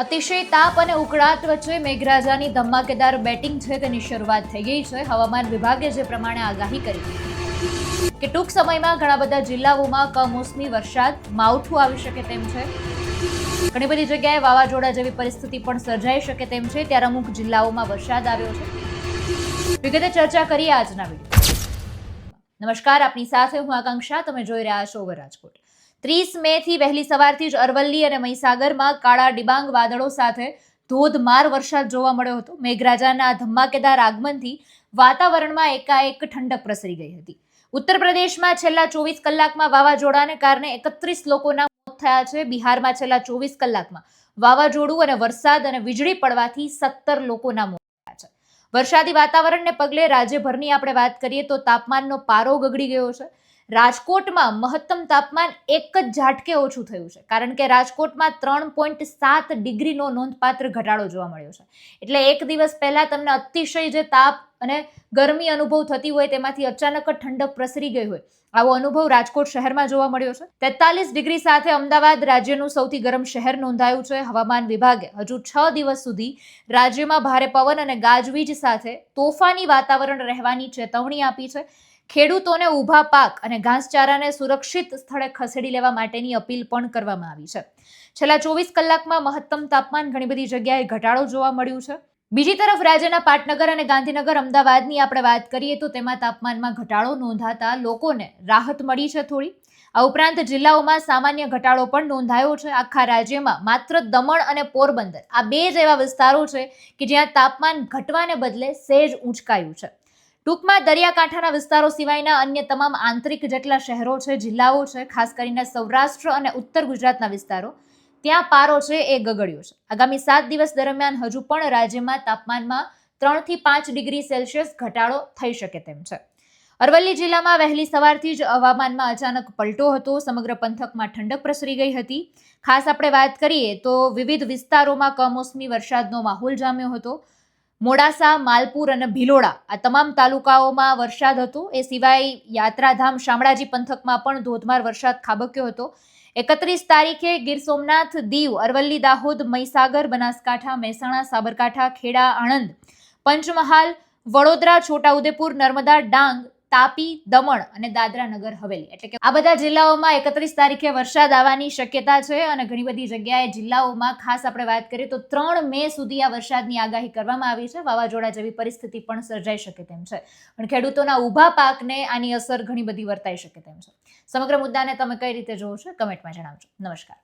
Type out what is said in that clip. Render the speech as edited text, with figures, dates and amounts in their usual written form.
અતિશય તાપ અને ઉકળાટ વચ્ચે મેઘરાજાની ધમાકેદાર બેટિંગ છે તેની શરૂઆત થઈ ગઈ છે. હવામાન વિભાગે જે પ્રમાણે આગાહી કરી કે ટૂંક સમયમાં ઘણા બધા જિલ્લાઓમાં કમોસમી વરસાદ માવઠું આવી શકે તેમ છે. ઘણી બધી જગ્યાએ વાવાઝોડા જેવી પરિસ્થિતિ પણ સર્જાઈ શકે તેમ છે. ત્યારે અમુક જિલ્લાઓમાં વરસાદ આવ્યો છે. વિગતે ચર્ચા કરીએ આજના વિડીયો. નમસ્કાર, આપની સાથે હું આકાંક્ષા. તમે જોઈ રહ્યા છો ઓવર રાજકોટ. 30 મે થી વહેલી સવારથી જ અરવલ્લી અને મહીસાગરમાં કાળા ડિબાંગ વાદળો સાથે ધોધમાર વરસાદ જોવા મળ્યો હતો. મેઘરાજાના ધમાકેદાર આગમનથી વાતાવરણમાં એકાએક ઠંડક પ્રસરી ગઈ હતી. ઉત્તર પ્રદેશમાં છેલ્લા 24 કલાકમાં વાવાઝોડાને કારણે 31 લોકોના મોત થયા છે. બિહારમાં છેલ્લા 24 કલાકમાં વાવાઝોડું અને વરસાદ અને વીજળી પડવાથી 17 લોકોના મોત થયા છે. વરસાદી વાતાવરણને પગલે રાજ્યભરની આપણે વાત કરીએ તો તાપમાનનો પારો ગગડી ગયો છે. રાજકોટમાં મહત્તમ તાપમાન એક જ ઝાટકે ઓછું થયું છે, કારણ કે રાજકોટમાં 3.7 ડિગ્રીનો નોંધપાત્ર ઘટાડો જોવા મળ્યો છે. એટલે એક દિવસ પહેલા તમને અતિશય જે તાપ અને ગરમી અનુભવ થતી હોય તેમાંથી અચાનક જ ઠંડક પ્રસરી ગઈ હોય આવો અનુભવ રાજકોટ શહેરમાં જોવા મળ્યો છે. 43 ડિગ્રી સાથે અમદાવાદ રાજ્યનું સૌથી ગરમ શહેર નોંધાયું છે. હવામાન વિભાગે હજુ 6 દિવસ સુધી રાજ્યમાં ભારે પવન અને ગાજવીજ સાથે તોફાની વાતાવરણ રહેવાની ચેતવણી આપી છે. ખેડૂતોને ઊભા પાક અને ઘાસચારાને સુરક્ષિત સ્થળે ખસેડી લેવા માટેની અપીલ પણ કરવામાં આવી છે. છેલ્લા 24 કલાકમાં મહત્તમ તાપમાન ઘણી બધી જગ્યાએ ઘટાડો જોવા મળ્યું છે. બીજી તરફ રાજ્યના પાટનગર અને ગાંધીનગર, અમદાવાદની આપણે વાત કરીએ તો તેમાં તાપમાનમાં ઘટાડો નોંધાતા લોકોને રાહત મળી છે થોડી. આ ઉપરાંત જિલ્લાઓમાં સામાન્ય ઘટાડો પણ નોંધાયો છે. આખા રાજ્યમાં માત્ર દમણ અને પોરબંદર આ બે જ એવા વિસ્તારો છે કે જ્યાં તાપમાન ઘટવાને બદલે સહેજ ઊંચકાયું છે. ટૂંકમાં દરિયાકાંઠાના વિસ્તારો સિવાયના અન્ય તમામ આંતરિક જેટલા શહેરો છે, જિલ્લાઓ છે, ખાસ કરીને સૌરાષ્ટ્ર અને ઉત્તર ગુજરાતના વિસ્તારો, ત્યાં પારો છે એ ગગડ્યો છે. આગામી 7 દિવસ દરમિયાન હજુ પણ રાજ્યમાં તાપમાનમાં 3 થી 5 ડિગ્રી સેલ્સિયસ ઘટાડો થઈ શકે તેમ છે. અરવલ્લી જિલ્લામાં વહેલી સવારથી જ હવામાનમાં અચાનક પલટો હતો. સમગ્ર પંથકમાં ઠંડક પ્રસરી ગઈ હતી. ખાસ આપણે વાત કરીએ તો વિવિધ વિસ્તારોમાં કમોસમી વરસાદનો માહોલ જામ્યો હતો. મોડાસા, માલપુર અને ભિલોડા આ તમામ તાલુકાઓમાં વરસાદ હતો. એ સિવાય યાત્રાધામ શામળાજી પંથકમાં પણ ધોધમાર વરસાદ ખાબક્યો હતો. 31 તારીખે ગીર સોમનાથ, દીવ, અરવલ્લી, દાહોદ, મહીસાગર, બનાસકાંઠા, મહેસાણા, સાબરકાંઠા, ખેડા, આણંદ, પંચમહાલ, વડોદરા, છોટાઉદેપુર, નર્મદા, ડાંગ, તાપી, દમણ અને દાદરા નગર હવેલી એટલે કે આ બધા જિલ્લાઓમાં 31 તારીખે વરસાદ આવવાની શક્યતા છે. અને ઘણી બધી જગ્યાએ જિલ્લાઓમાં ખાસ આપણે વાત કરીએ તો 3 મે સુધી આ વરસાદની આગાહી કરવામાં આવી છે. વાવાઝોડા જેવી પરિસ્થિતિ પણ સર્જાઈ શકે તેમ છે. પણ ખેડૂતોના ઊભા પાકને આની અસર ઘણી બધી વર્તાઈ શકે તેમ છે. સમગ્ર મુદ્દાને તમે કઈ રીતે જોવો છો કમેન્ટમાં જણાવજો. નમસ્કાર.